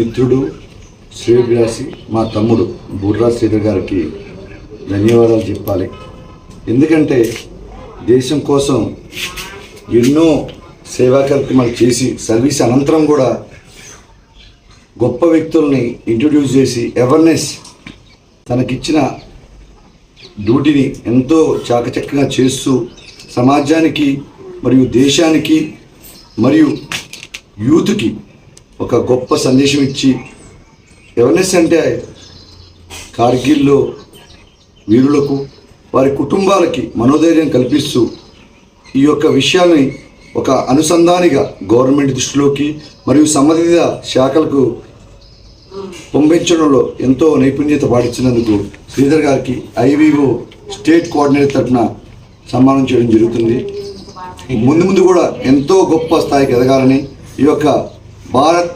మిత్రుడు శ్రేయభిలాషి మా తమ్ముడు బుర్రా శ్రీధర్ గారికి ధన్యవాదాలు చెప్పాలి. ఎందుకంటే దేశం కోసం ఎన్నో సేవా కార్యక్రమాలు చేసి సర్వీస్ అనంతరం కూడా గొప్ప వ్యక్తుల్ని ఇంట్రడ్యూస్ చేసి అవేర్నెస్ తనకిచ్చిన డ్యూటీని ఎంతో చాకచక్యంగా చేస్తూ సమాజానికి మరియు దేశానికి మరియు యూత్కి ఒక గొప్ప సందేశం ఇచ్చి అవేర్నెస్ అంటే కార్గిల్లో వీరులకు వారి కుటుంబాలకి మనోధైర్యం కల్పిస్తూ ఈ యొక్క విషయాన్ని ఒక అనుసంధానిగా గవర్నమెంట్ దృష్టిలోకి మరియు సంబంధిత శాఖలకు పంపించడంలో ఎంతో నైపుణ్యత పాటించినందుకు శ్రీధర్ గారికి ఐవీఓ స్టేట్ కోఆర్డినేటర్ తరఫున సన్మానం చేయడం జరుగుతుంది. ముందు కూడా ఎంతో గొప్ప స్థాయికి ఎదగాలని ఈ యొక్క భారత్